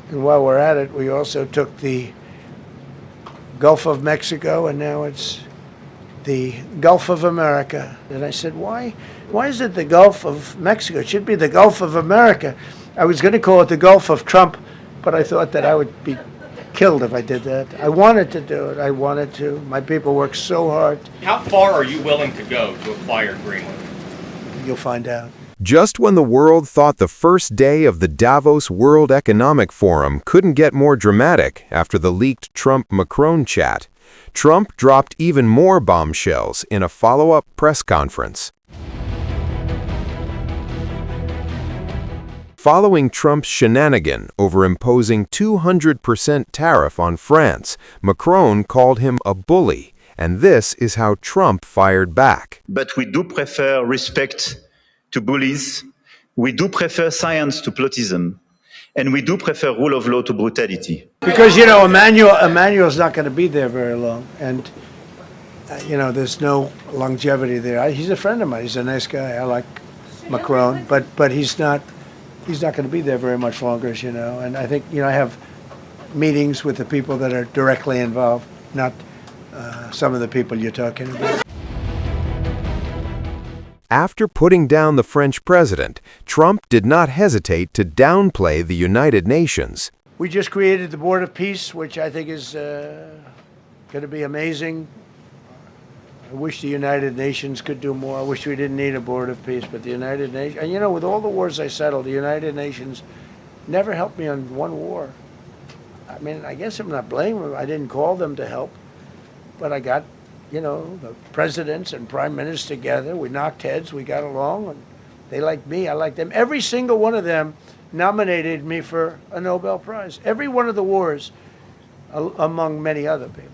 And while we're at it, we also took the Gulf of Mexico, and now it's the Gulf of America. And I said, why is it the Gulf of Mexico? It should be the Gulf of America. I was going to call it the Gulf of Trump, but I thought that I would be killed if I did that. I wanted to do it. I wanted to. My people worked so hard. How far are you willing to go to acquire Greenland? You'll find out. Just when the world thought the first day of the Davos World Economic Forum couldn't get more dramatic after the leaked Trump-Macron chat, Trump dropped even more bombshells in a follow-up press conference. Following Trump's shenanigan over imposing 200% tariff on France, Macron called him a bully, and this is how Trump fired back. But we do prefer respect to bullies, we do prefer science to plotism, and we do prefer rule of law to brutality. Because, you know, Emmanuel's not going to be there very long, and, you know, there's no longevity there. He's a friend of mine. He's a nice guy. I like Macron, but he's not going to be there very much longer, as you know. And I think, you know, I have meetings with the people that are directly involved, not some of the people you're talking about. After putting down the French president, Trump did not hesitate to downplay the United Nations. We just created the Board of Peace, which I think is going to be amazing. I wish the United Nations could do more. I wish we didn't need a Board of Peace, but the United Nations, and you know, with all the wars I settled, the United Nations never helped me on one war. I mean, I guess I'm not blaming them. I didn't call them to help, but I got, you know, the presidents and prime ministers together. We knocked heads, we got along, and they liked me, I liked them. Every single one of them nominated me for a Nobel Prize. Every one of the wars, among many other people,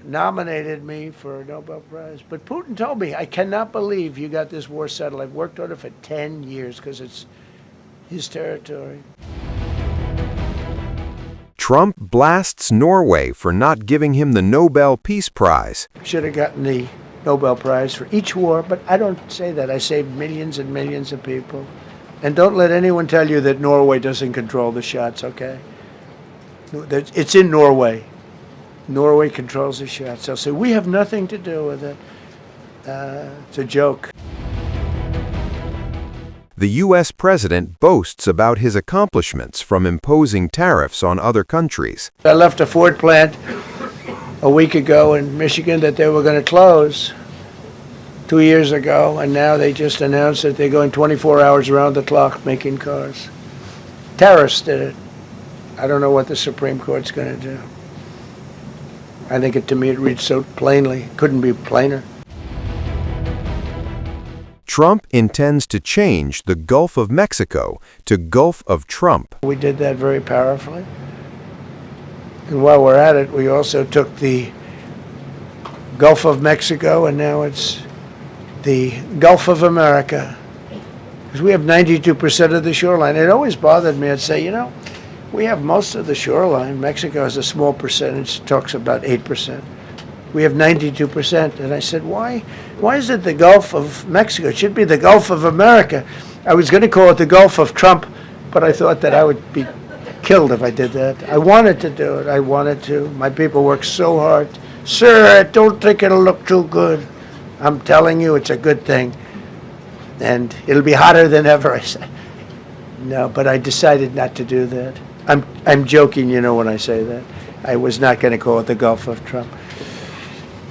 nominated me for a Nobel Prize. But Putin told me, I cannot believe you got this war settled. I've worked on it for 10 years because it's his territory. Trump blasts Norway for not giving him the Nobel Peace Prize. Should have gotten the Nobel Prize for each war, but I don't say that. I saved millions and millions of people. And don't let anyone tell you that Norway doesn't control the shots, okay? It's in Norway. Norway controls the shots. They'll say, we have nothing to do with it. It's a joke. The U.S. president boasts about his accomplishments from imposing tariffs on other countries. I left a Ford plant a week ago in Michigan that they were going to close 2 years ago, and now they just announced that they're going 24 hours around the clock making cars. Tariffs did it. I don't know what the Supreme Court's going to do. I think to me it reads so plainly. Couldn't be plainer. Trump intends to change the Gulf of Mexico to Gulf of Trump. We did that very powerfully. And while we're at it, we also took the Gulf of Mexico, and now it's the Gulf of America. Because we have 92% of the shoreline. It always bothered me. I'd say, you know, we have most of the shoreline. Mexico has a small percentage, talks about 8%. We have 92%. And I said, why is it the Gulf of Mexico? It should be the Gulf of America. I was going to call it the Gulf of Trump, but I thought that I would be killed if I did that. I wanted to do it. I wanted to. My people worked so hard. Sir, I don't think it'll look too good. I'm telling you, it's a good thing. And it'll be hotter than ever, I said. No, but I decided not to do that. I'm joking, you know, when I say that. I was not going to call it the Gulf of Trump.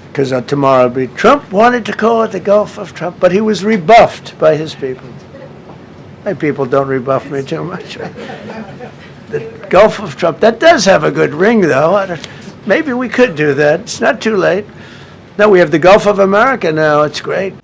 Because tomorrow it'll be, Trump wanted to call it the Gulf of Trump, but he was rebuffed by his people. My people don't rebuff me too much. The Gulf of Trump, that does have a good ring, though. Maybe we could do that. It's not too late. No, we have the Gulf of America now. It's great.